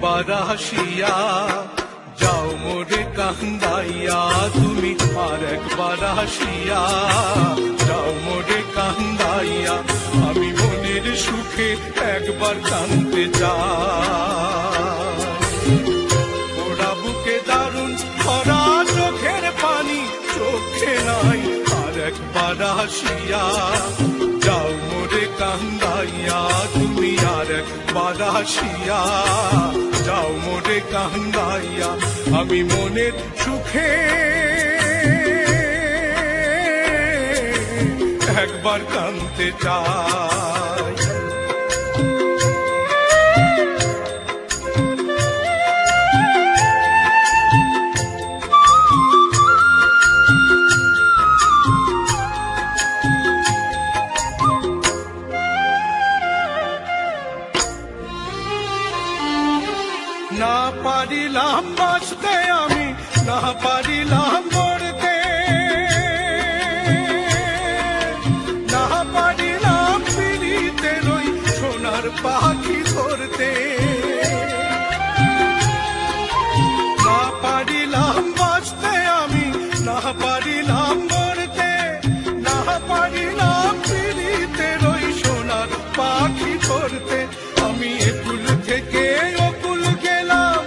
একবার আসিয়া যাও মোরে কান্দাইয়া, তুমি আর একবার আসিয়া যাও মোরে কান্দাইয়া, আমি মনের সুখে একবার কাঁদতে চাই। ওরা বুকে দারুণ ভরা চোখের পানি চোখে নাই, আর একবার আসিয়া যাও মোরে কান্দাইয়া, তুমি আর একবার আসিয়া যাও মোরে কান্দাইয়া, আমি মনের সুখে একবার কাঁদতে চাই। না পারিলাম বাঁচতে আমি, না পারিলাম মরতে, না পারিলাম পিড়িতে রই সোনার পাখি ধরতে, না পারিলাম বাঁচতে আমি, না পারিলাম মরতে, না পারিলাম পিড়িতে রই সোনার পাখি ধরতে। আমি একুল থেকে অকুল গেলাম,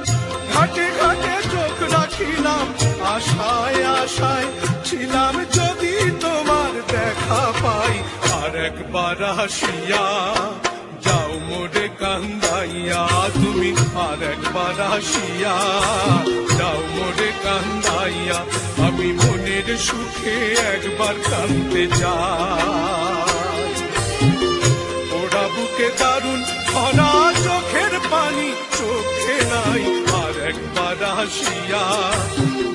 ঘাটে ঘাটে চোখ রাখিলাম, আশায় আশায় ছিলাম যদি তোমার দেখা পাই, আর একবার আসিয়া যাও মোরে কান্দাইয়া, তুমি আর একবার আসিয়া যাও মোরে কান্দাইয়া, আমি মনের সুখে একবার কাঁদতে চাই। ওরা বুকে দারুণ ভরা চোখের পানি চোখে নাই, আর একবার আসিয়া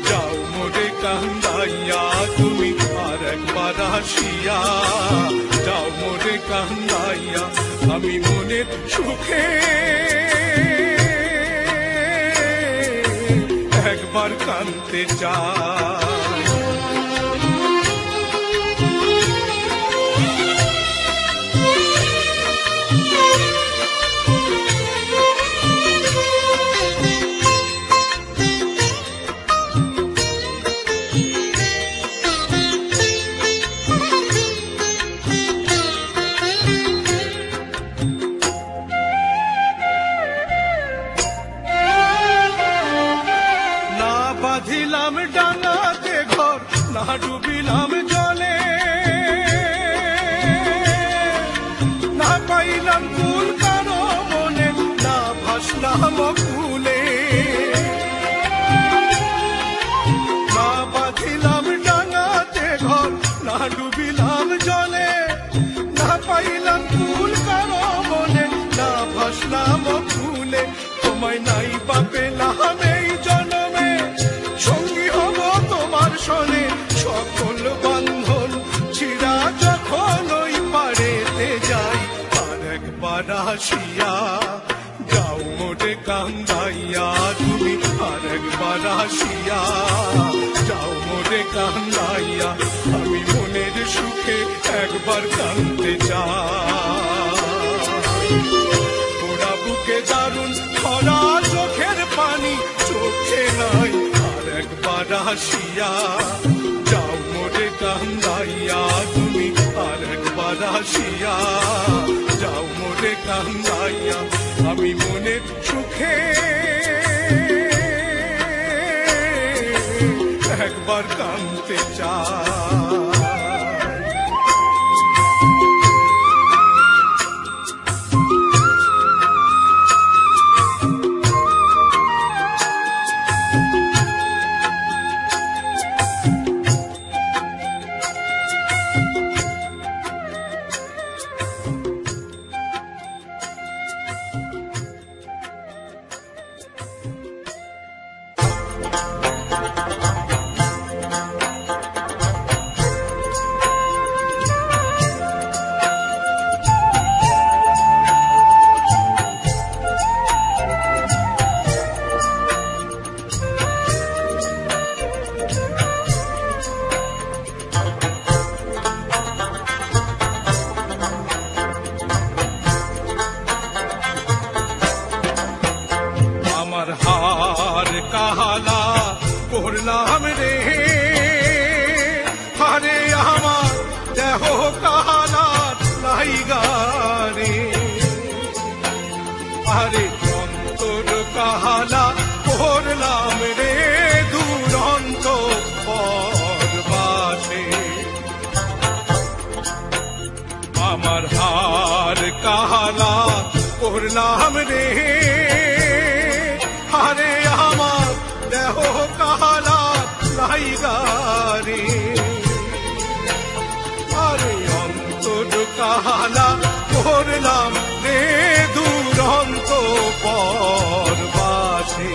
যাও মোরে কান্দাইয়া, তুমি আর একবার আসিয়া যাও মোরে কান্দাইয়া, আমি মনের সুখে একবার কাঁদতে চাই। বাঁধিলাম ডাঙাতে ঘর, না ডুবিলাম জলে, না পাইলাম কুল কারো মনে, না ভাসলাম কুলে, না বাঁধিলাম ডাঙাতে ঘর, না ডুবিলাম জলে, না পাইলাম কুল কারো মনে, না ভাসলাম কুলে। তোমায় নাই বা পেলাম এই জন্মে, সঙ্গী হব তোমার সনে, সকল বন্ধন ছিড়া যখন ওই পারেতে যাই, আর একবার আসিয়া যাও মোরে কান্দাইয়া, তুমি আর একবার আসিয়া যাও মোরে কান্দাইয়া, আমি মনের সুখে একবার কাঁদতে চাই। ওরা বুকে দারুণ ভরা চোখের পানি চোখে নাই, আর একবার আসিয়া যাও মোরে কান্দাইয়া, তুমি আর একবার আসিয়া যাও মোরে কান্দাইয়া, আমি মনের সুখে একবার কাঁদতে চাই। কাহালা করলাম রে, আরে আমার দেহ কাহালা লাইগা রে, আরে অন্তর কাহালা করলাম রে দুরন্ত পরবাসে। আমার হার কাহালা করলাম রে, আরে আমার দেহ কাহালা লাইগা রে, আরে অন্তর কাহালা করলাম রে দুরন্ত পরবাসে।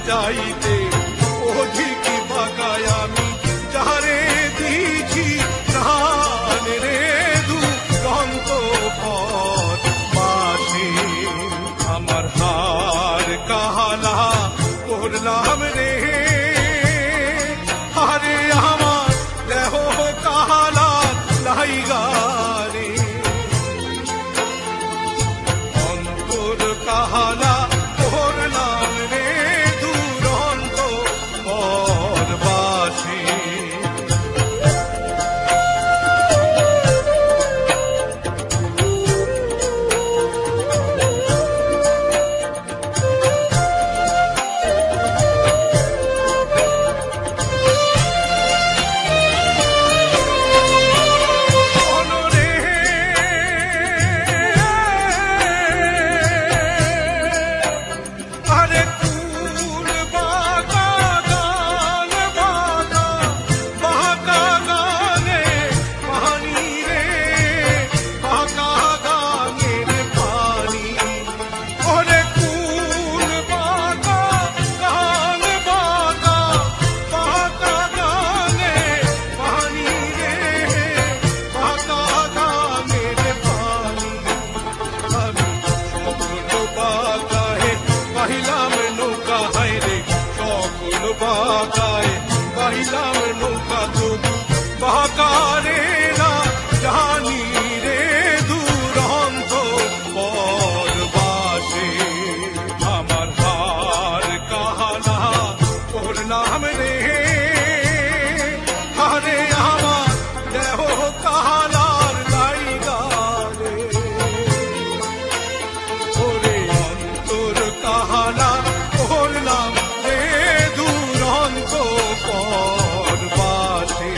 যাইতে অধিক বাগায় আমি যারে দিছি প্রাণ রে দুরন্ত পরবাসে। আমার হার কাহালা করলাম রে, আরে আমার দেহ কাহালা লাইগা রে, অন্তর কাহালা করলাম রে দুরন্ত পরবাসে। বাগায় বাহিলাম নৌকা তবু বাগারে না জানি রে দুরন্ত পরবাসে। আমার হার কাহালা করলাম রে, আরে আমার দেহ কাহালার লাইগা রে, ওরে অন্তর কাহালা করলাম রে দুরন্ত পরবাসে।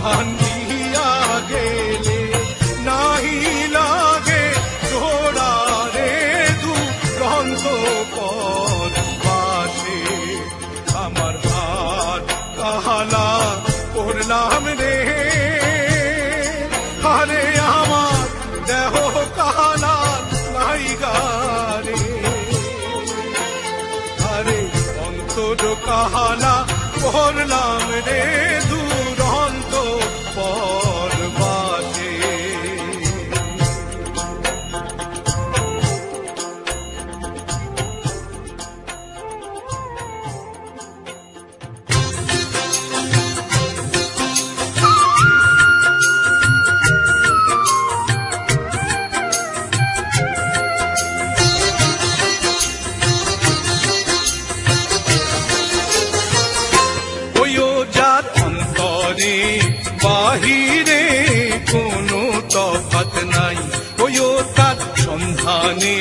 ভাঙ্গিয়া গেলে নাহি লাগে জোড়া রে দুরন্ত পরবাসে। আমার হাত কাহালা করলাম রে, আরে আমার দেহ কাহালা লাইগা রে, রে দুরন্ত পরবাসে। বাহিরে কোনো তফাৎ নাই, ওইও তার সন্ধানে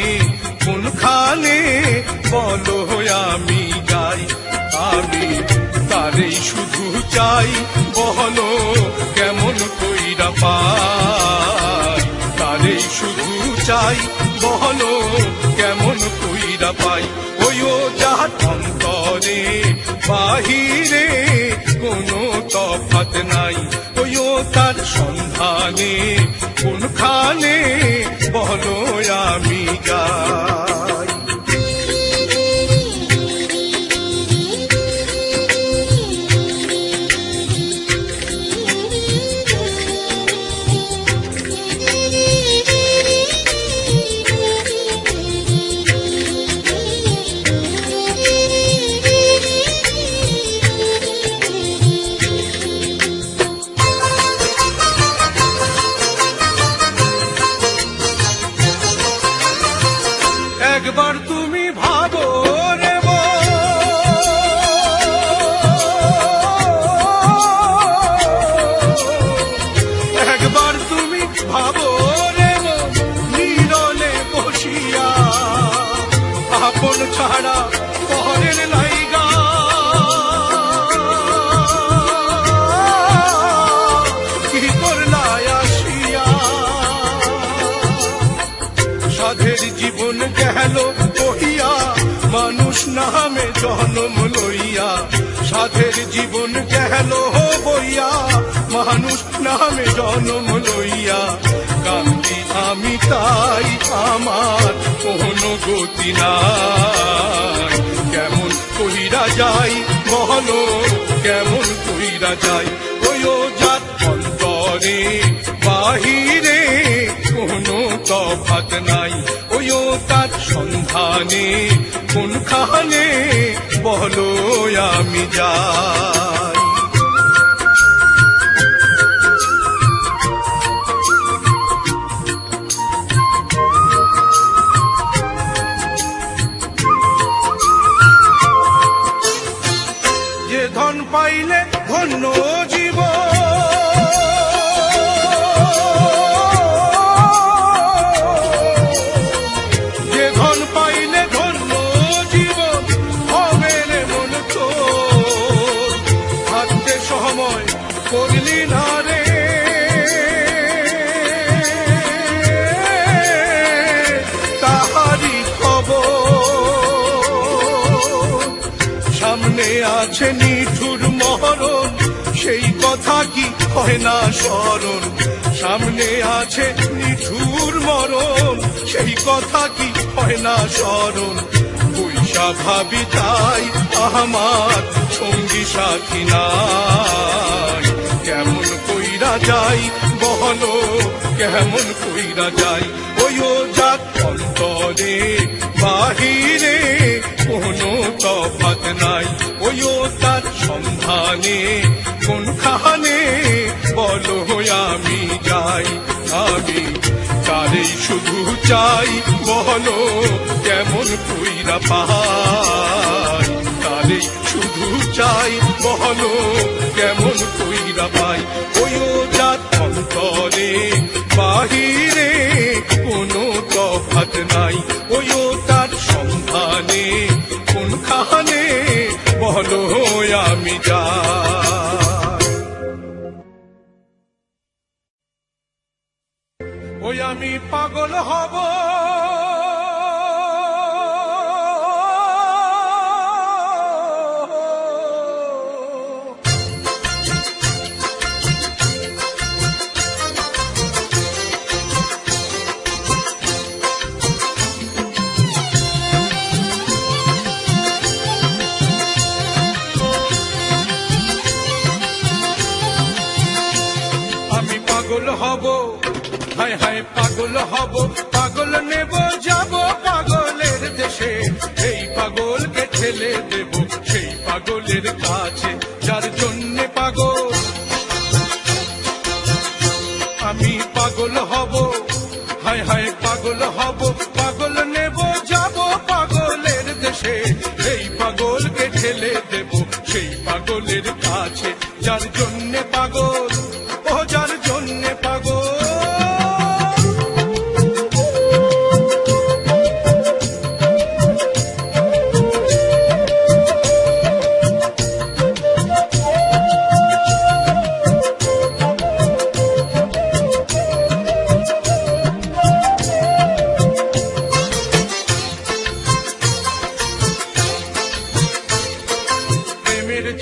কোনখানে বলো আমি যাই। আমি তারেই শুধু চাই, বলো কেমন কইরা পাই। তারেই শুধু চাই, বলো কেমন কইরা পাই। ওইও যার অন্তরে বাহিরে কোনো তফাৎ নাই, ওইও তার সন্ধানে কোনখানে বলো আমি যাই। একবার তুমি ভাবো রে একবার তুমি ভাবো রে নীরলে বসিয়া, আপন ছাড়া পরের লাইগা কি করলাই আসিয়া। সাধের জীবন গেল বহিয়া, মানুষ নামে জন্ম লইয়া। সাধের জীবন গেল বইয়া, মানুষ নামে জন্ম লইয়া। কান্দি আমি তাই, আমার কোনো গতি নাই। কেমন কইরা যাই বলো, কেমন কইরা যাই। ওইও যার অন্তরে বাহিরে কোনো তফাৎ নাই, ওইও তার সন্ধানে কোনখানে বলো আমি যাই। যে ধন পাইলে ধন্য জীবন, যে ধন পাইলে ধন্য জীবন, হবে রে মন তোর। থাকতে সময় করলি না রে, তাহারি খবর। সামনে আছে নিঠুর মরণ, সেই কথা কি হয় না স্মরণ। সামনে আছে নিঠুর মরণ, সেই কথা কি হয় না স্মরণ। পয়সা ভাবি তাই, আমার সঙ্গী সাথী নাই। কেমন কইরা যাই বলো, কেমন কইরা যাই। ওইও যার অন্তরে বাহিরে কোনো তফাৎ নাই, ওইও তার সন্ধানে কোনখানে বলো আমি যাই। আমি তারেই শুধু চাই, বলো কেমন কইরা পাই। তারেই শুধু চাই, বলো কেমন কইরা পাই। ওইও যার অন্তরে বাহিরে কোনো তফাৎ নাই, ওইও তার সন্ধানে কোনখানে বলো আমি যাই। ওই আমি পাগল হব হায় হায় পাগল হব, পাগল নেব, যাব পাগলের দেশে। এই পাগলকে ঠেলে দেব সেই পাগলের কাছে, যার জন্যে পাগল আমি। পাগল হব, হায় হায় পাগল হব, পাগল নেব, যাব পাগলের দেশে। এই পাগলকে ঠেলে দেব সেই পাগলের কাছে, যার জন্যে পাগল, ও যার জন্যে পাগল।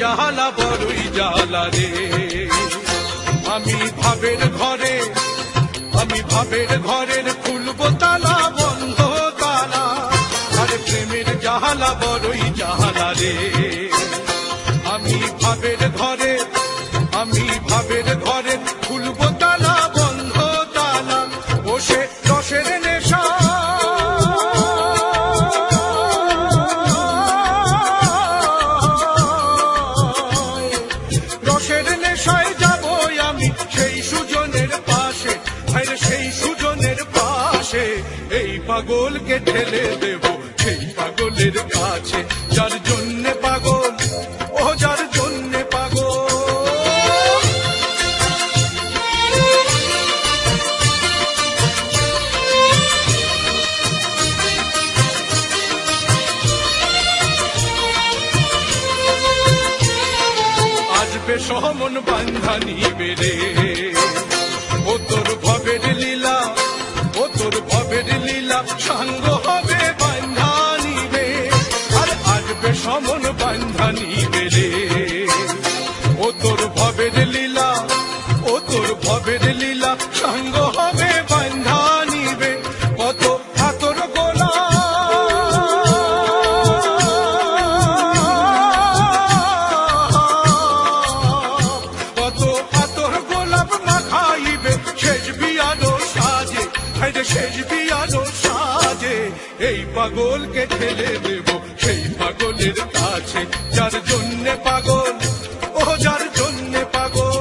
জাহালা বড়ই জালা রে, আমি ভাবের ঘরে, আমি ভাবের ঘরের খুলবো তালা, বন্ধ তালা। আরে প্রেমের জাহালা বড়ই জাহালা রে, আমি ভাবের ঘরে, আমি ভাবের ঘরে খুলবো তালা, বন্ধ তালা। বসে রসের নেশা, রসের নেশায় যাবো আমি সেই সুজনের পাশে, ভাইরে সেই সুজনের পাশে। এই পাগলকে ঠেলে দেব সেই পাগলের কাছে, যার জন্যে পাগল, ও যার জন্যে পাগল। আসবে সহমন বান্ধা নিবে রে, ও তোর ভবের লীলা, ও তোর ভবের লীলা সাঙ্গ হবে বান্ধা নিবে। আর আসবে সমন বান্ধা নিবে রে, ও তোর ভবের লীলা, ও তোর ভবের লীলা সাঙ্গ হবে বান্ধা নিবে। কত আতর গোলা, কত আতর গোলাপ মাখাইবে শেষ বিয়ানো সাজে, হাইরে শেষ বিয়ানো সাজে। এই পাগলকে ঠেলে দেব সেই পাগলের কাছে, যার জন্যে পাগল, ও যার জন্যে পাগল।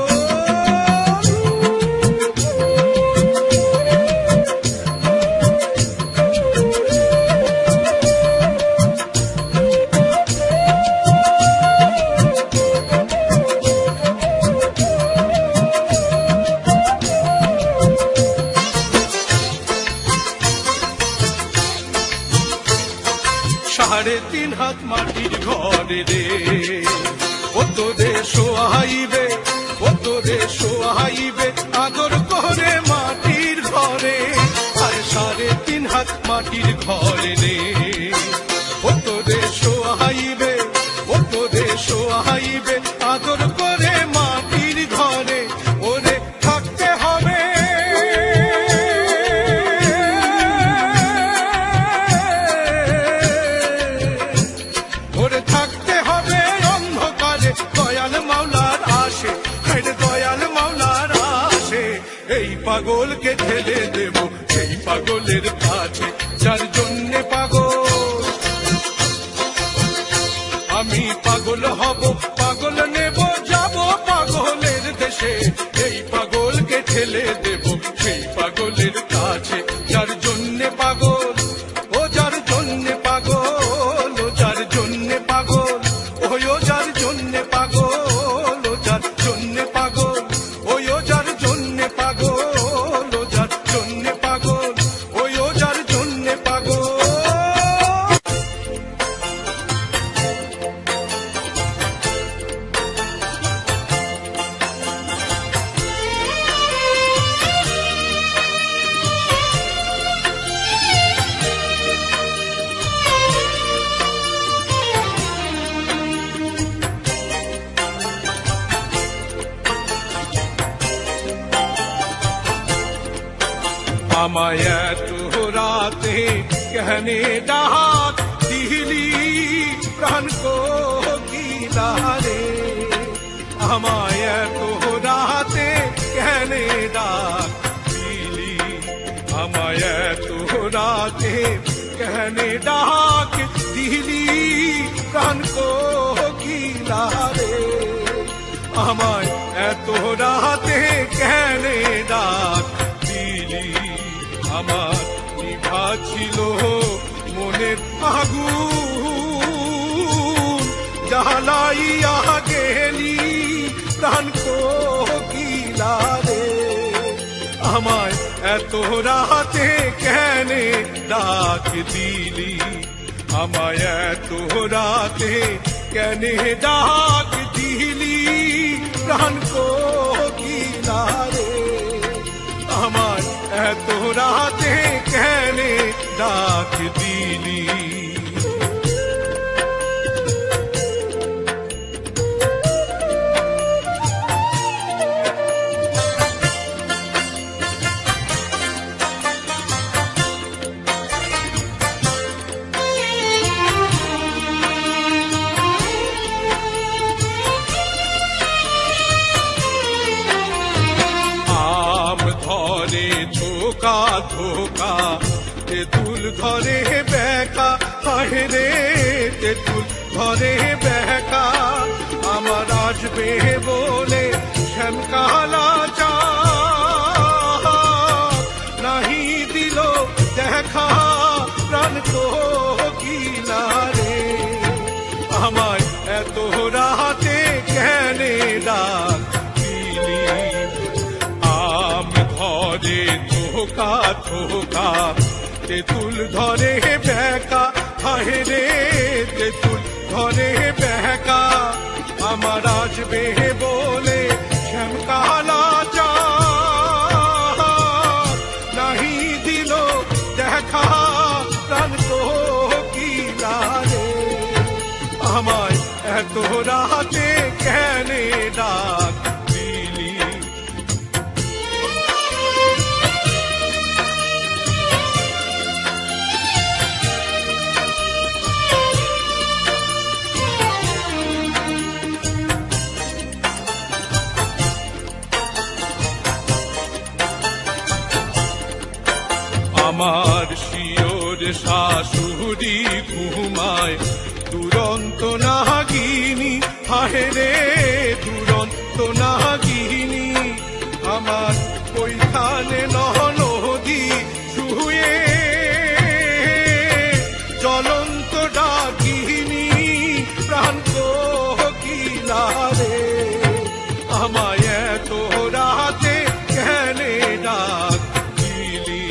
সাড়ে তিন হাত মাটির ঘরে রে, ও তোরে শোয়াইবে, ও তোরে শোয়াইবে আদর করে মাটির ঘরে। আর সাড়ে তিন হাত মাটির ঘরে রে, ও তোরে শোয়াইবে, ও তোরে শোয়াইবে আদর করে মাটির ঘরে। ওরে থাকতে হবে, ওরে থাকতে হবে অন্ধকারে দয়াল মাওলার আসে, হায়রে দয়াল মাওলার আসে। এই পাগলকে ঠেলে দেব সেই পাগলের কাছে, যার জন্যে পাগল আমি। পাগল হব, পাগল নেব, যাব পাগলের দেশে। এই পাগলকে ঠেলে দেব সেই পাগলের কাছে, যার জন্যে পাগল, ও যার জন্যে পাগল, ও যার জন্যে পাগল, ওই ও যার জন্যে পাগল, ও যার জন্যে পাগল, ওই ও যার জন্যে পাগল, ও যার জন্যে পাগল, ওই ও যার জন্যে পাগল। আমায় এত রাতে कहने डाक दिली प्राण को किनारे, আমায় এত রাতে कहने डाक दिली আমায় এত রাতে কেনে ডাক দিলি প্রাণ কোকিলা রে, আমায় এত রাতে কেনে ডাক দিলি, আমার নিভা ছিল মনের আগুন, জ্বালাইয়া গেলি প্রাণ কোকিলা রে, আমায় এত রাতে কেনে ডাক দিলি, আমায় এত রাতে কেনে ডাক দিলি প্রাণ কোকিলা রে, আমায় এত রাতে কেনে ডাক দিলি। ধোকা ধোকা তেঁতুল ঘরে বেকা, হায় রে তেঁতুল ঘরে বেকা, আমার আসবে বলে শ্যামকালা চা নাহি দিল দেখা প্রাণ কোকিলা রে, আমায় এত রাতে কেনে ডাক দিলি, আম ধরে ধোকা ধোকা তেঁতুল ধরে বেকা, হায় রে তেঁতুল ধরে বেকা, আমার আসবে বলে শ্যামকালা চা নাহি দিল দেখা প্রাণ কোকিলা রে, আমায় এত রাতে কেনে ডাক দিলি। আমার শিওর শাশুড়ি ঘুমায় দুরন্ত নাগিনী, হায় রে দুরন্ত নাগিনী, আমার ওইখানে নদী শুয়ে জ্বলন্ত ডাকিনী প্রাণ কোকিলা রে, আমায় এত রাতে কেনে ডাক দিলি,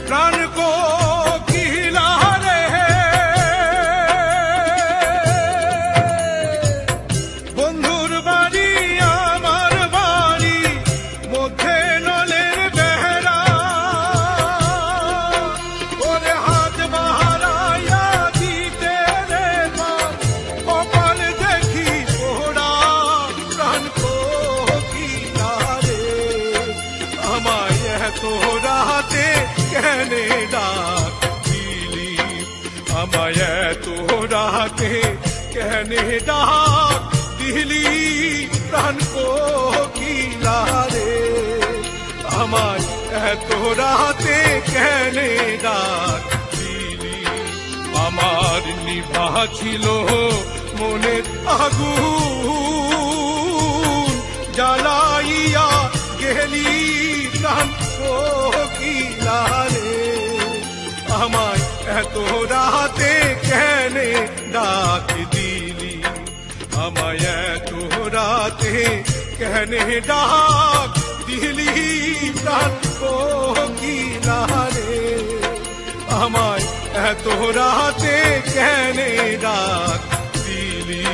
প্রাণ কোকিলা রে, বন্ধুর বাড়ি আমার বাড়ি মধ্যে নলের বেহরা, ওরে হাত বাহারাইয়া দিতে রে কপাল দেখি পোড়া প্রাণ কোকিলা রে, আমায় এত রাতে কেনে ডাক দিলি, আমায় এত রাতে কেনে ডাক দিলি প্রাণ কোকিলা রে, আমায় এত রাতে কেনে ডাক দিলি, আমার নিভা ছিল মনের আগুন, জ্বালাইয়া গেলি প্রাণ কোকিলা রে, আমায় এত রাতে কেনে ডাক দিলি, আমায় এত রাতে কেনে ডাক দিলি প্রাণ কোকিলা রে, আমায় এত রাতে কেনে ডাক দিলি।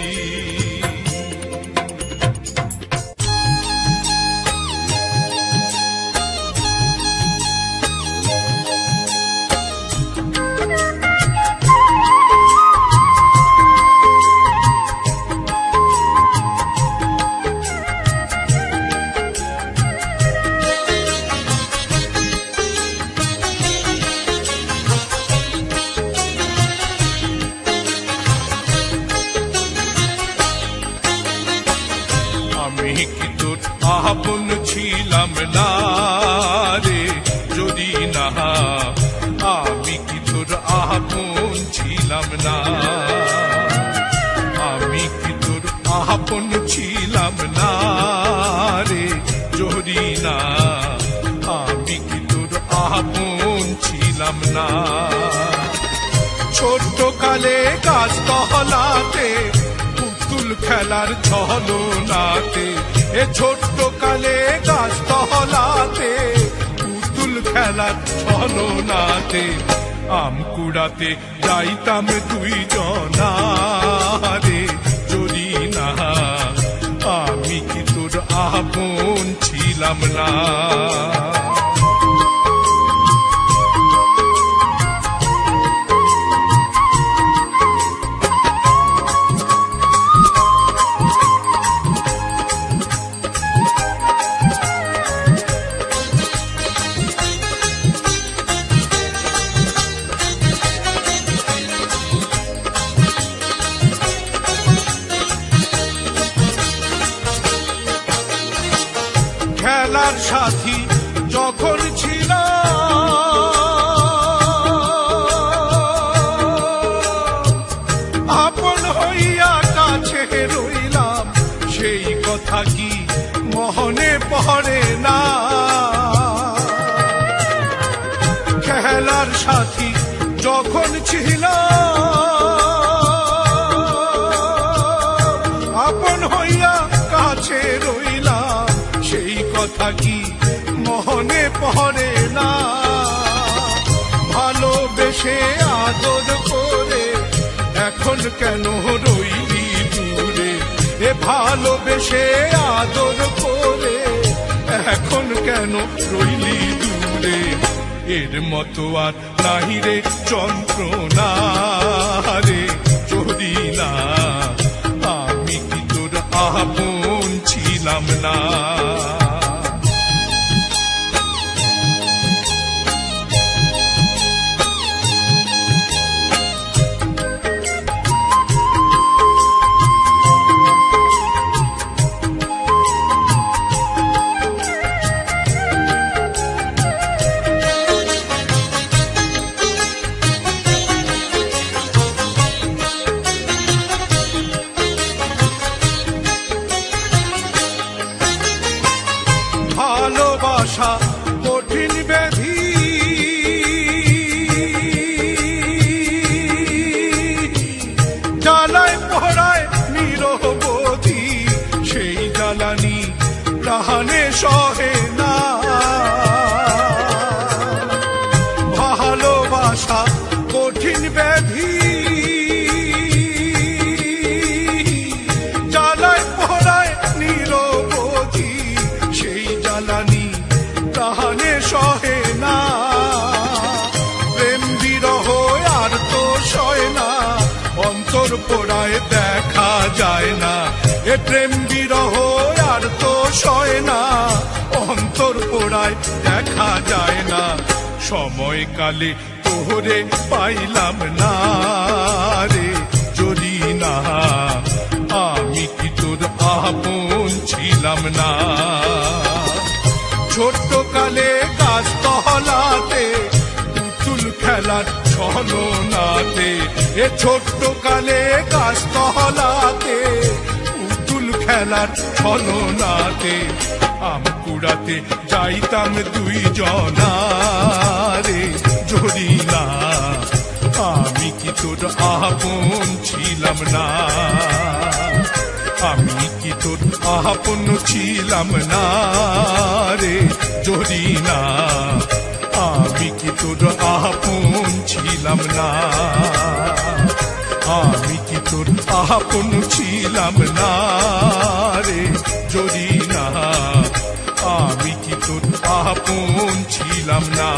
ছিলাম না। ছোট্ট কালে গাছতলাতে পুতুল খেলার ছলনাতে, এ ছোট্ট কালে গাছতলাতে পুতুল খেলার ছলনাতে আম কুড়াতে যাইতাম দুইজনা রে যদি না আমি কি তোর আপন ছিলাম না। খেলার সাথী যখন ছিল আপন হইয়া কাছে রইলাম, সেই কথা কি মনে পড়ে না। খেলার সাথী যখন ছিল আপন হইয়া কাছে রইলাম, সেই কথা কি মনে পড়ে না। ভালোবেসে আদর করে এখন কেন রইলি দূরে, এ ভালোবেসে আদর করে এখন কেন রইলি দূরে। এর মতো আর নাহি রে যন্ত্রণা রে যদি না আমি কি তোর আপন ছিলাম না। ভালোবাসা কঠিন ব্যাধি, জ্বালায় পোড়ায় নিরবধি, সেই জ্বালানি প্রাণে সহে না। ভালোবাসা কঠিন ব্যাধি, জ্বালায় পোড়ায় নিরবধি, সেই জ্বালানি প্রাণে সহে না। প্রেম বিরহ আর তো সয় না, অন্তর পোড়ায় দেখা যায় না। এ প্রেম বিরহ আর তো সয় না, অন্তর পোড়ায় দেখা যায় না। সময়কালে তোরে পাইলাম না রে যদি না আমি কি তোর আপন ছিলাম না। ছোট্ট কালে গাছতলাতে পুতুল খেলার ছলনাতে, এ ছোট্ট কালে গাছতলাতে পুতুল খেলার ছলনাতে আম কুড়াতে যাইতাম দুইজনা রে যদি না আমি কি তোর আপন ছিলাম না। আমি কি তোর আপন ছিলাম না রে যদি না আমি কি তোর আপন ছিলাম না। আমি কি তোর আপন ছিলাম না রে যদি না আমি কি তোর আপন ছিলাম না।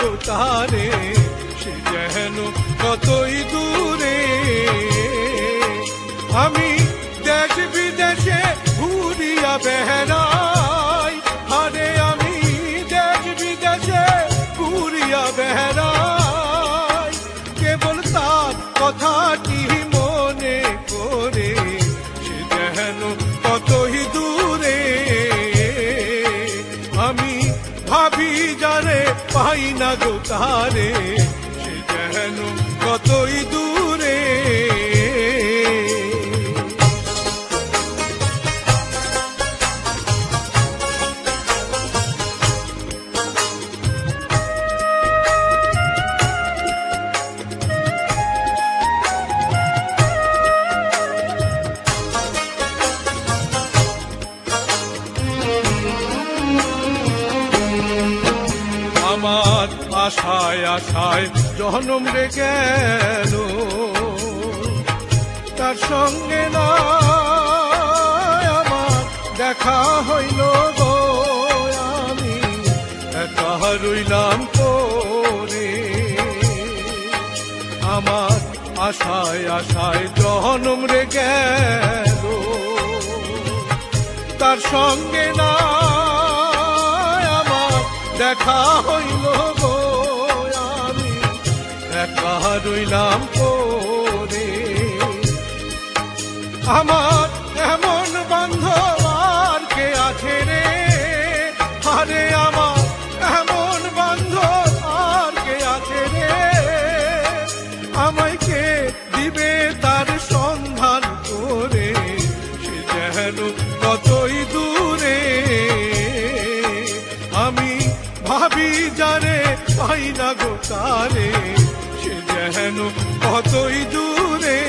গো তারে, সে যেন কতই দূরে। আমি দেশ বিদেশে ঘুরিয়া বেড়াই, আরে আমি দেশ বিদেশে ঘুরিয়া বেড়াই, কেবল তার কথাটি মনে করে, সে যেন কতই দূরে। আমি ভাবি যারে পাই না গো তারে, সে যেন কতই দূরে। আমার আশায় আশায় জনম রে গেল, তার সঙ্গে না আমার দেখা হইল গো, আমি একা রইলাম পরে। আমার আশায় আশায় জনম রে গেল, তার সঙ্গে না দেখা হইল গো, আমি একা রইলাম পরে। আমার এমন বান্ধব আর কে আছে রে, আরে আমার এমন বান্ধব আর কে আছে রে, আমায় কে দিবে তার সন্ধান করে, সে যেন কতই দূরে। আমি ভাবি যারে পাই না গো তারে, সে যেন কতই দূরে।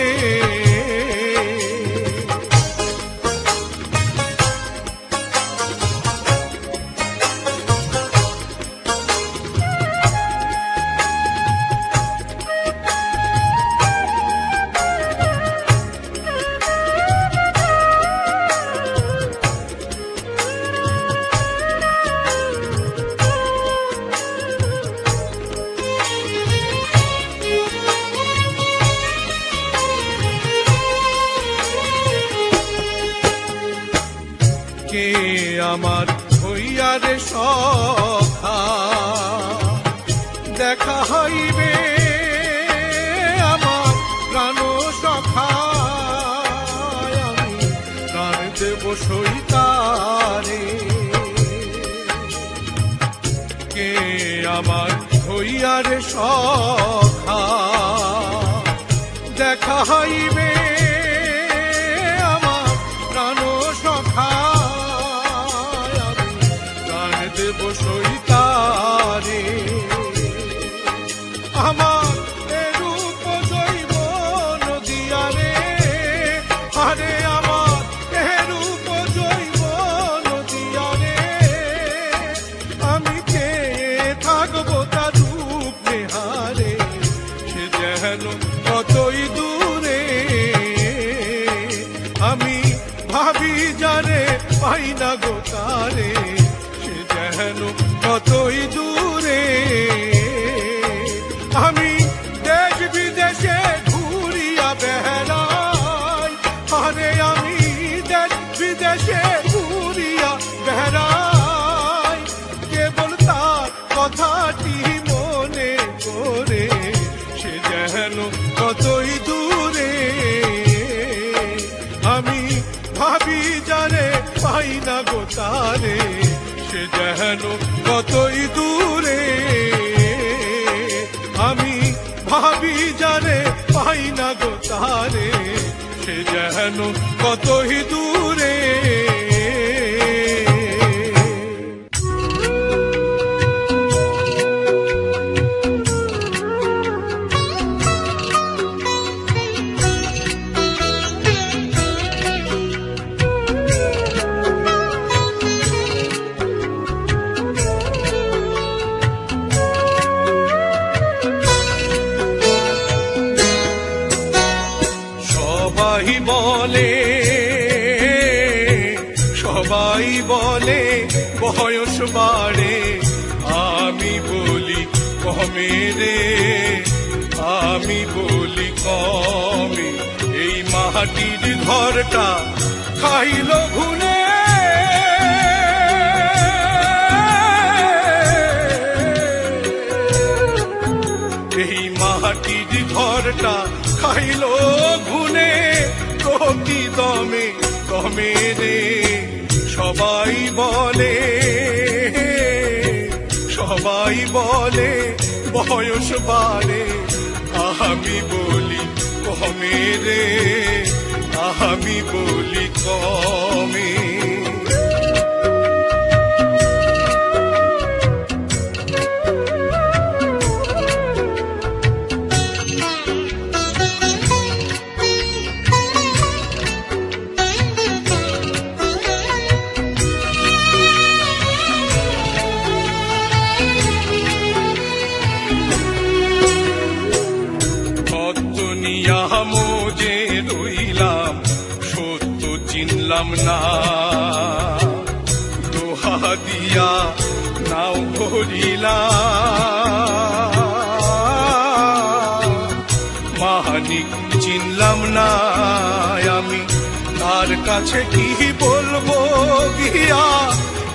কে আমার হইয়ারে সখা, দেখা হইবে আমার প্রাণ সখা, আমি প্রাণ দেব সইতারে। কে আমার হইয়ারে সখা, দেখা হইবে আমার প্রাণ সখা, দেব সইতারে। আমার এরূপ জৈব নদিয়ারে, আরে আমার এরূপ জৈব নদিয়ারে, আমি কে থাকবো তার রূপ নেহারে, সে যেন কতই দূরে। আমি ভাবি যারে পাই না গো তারে, যেন কতই দূরে। আমি দেশ বিদেশে ঘুরিয়া বেড়াই, আরে আমি দেশ বিদেশে ঘুরিয়া বেড়াই, কেবল তার কথাটি মনে করে, সে যেন কতই দূরে। আমি ভাবি যারে পাই না গো তারে, সে যেন কতই দূরে। আমি ভাবি যারে পাই না গো তারে, সে যেন কতই দূরে। সবাই বলে বয়স বাড়ে, আমি বলি কমে রে, আমি বলি কমে। এই মাটির ঘরটা খাইল ঘুনে, এই মাটির ঘরটা খাইল ঘুনে, প্রতিদমে কমে রে। সবাই বলে, সবাই বলে বয়স বাড়ে, আমি বলি কমে রে, আমি বলি কমে। মোজে রইলাম, সত্য চিনলাম না, দোহা দিয়া নাও ধরিলাম। মানিক চিনলাম না আমি, তার কাছে কি বলবো গিয়া,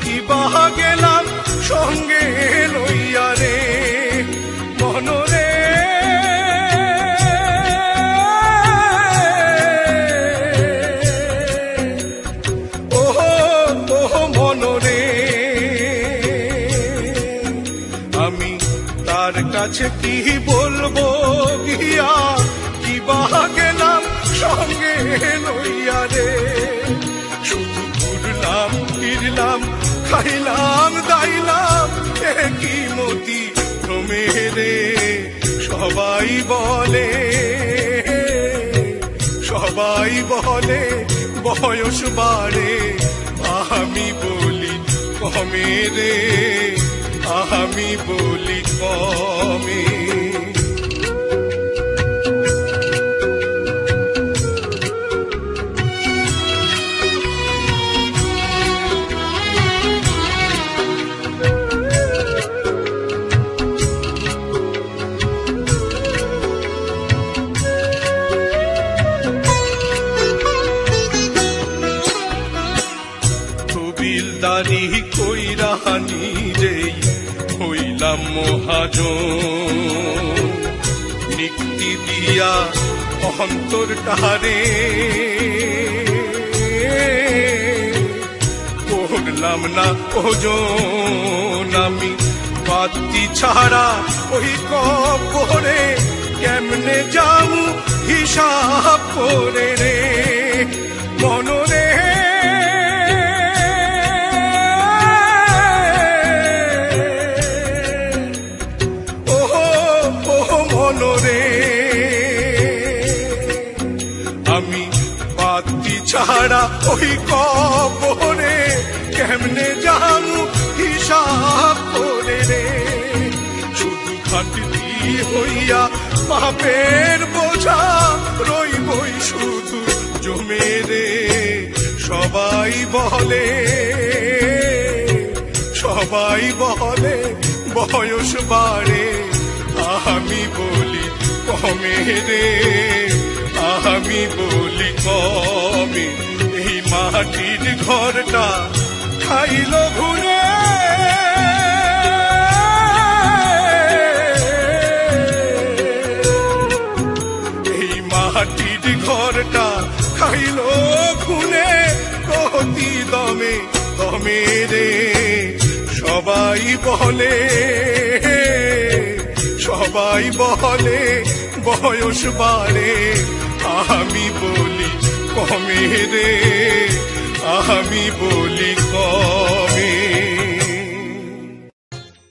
কি বাহা গেলাম সঙ্গে লইয়া রে। মনরে কাছে কি বলবো গিয়া, কি বাহা গেলাম সঙ্গে লইয়া রে। শুধু ঘুরলাম ফিরলাম, খাইলাম দাইলাম, কি মতি ভ্রমে রে। সবাই বলে, সবাই বলে বয়স বাড়ে, আমি বলি কমে রে, আমি বলি কমে। কবিলদারি কইরা নিজেই হইলাম মহাজন, নিক্তি দিয়া অন্তর টারে করলাম না ওজন। আমি পাতি ছাড়া ওই কবরে কেমনে যামু হিসাব করে রে। মনরে আমি পাতি ছাড়া ওই কবরে কেমনে জানু হিসাব করে রে। শুধু খাটতি হইয়া পাপের বোঝা রইবই শুধু জমে রে। সবাই বলে, সবাই বলে বয়স বাড়ে, আমি বলি কমে রে, আমি বলি কমে। এই মাটির ঘরটা খাইল ঘুরে, এই মাটির ঘরটা খাইল ঘুরে, প্রতি দমে দমে রে। সবাই বলে, সবাই বলে বয়স বাড়ে, আমি বলি কমে রে, আমি বলি কমে।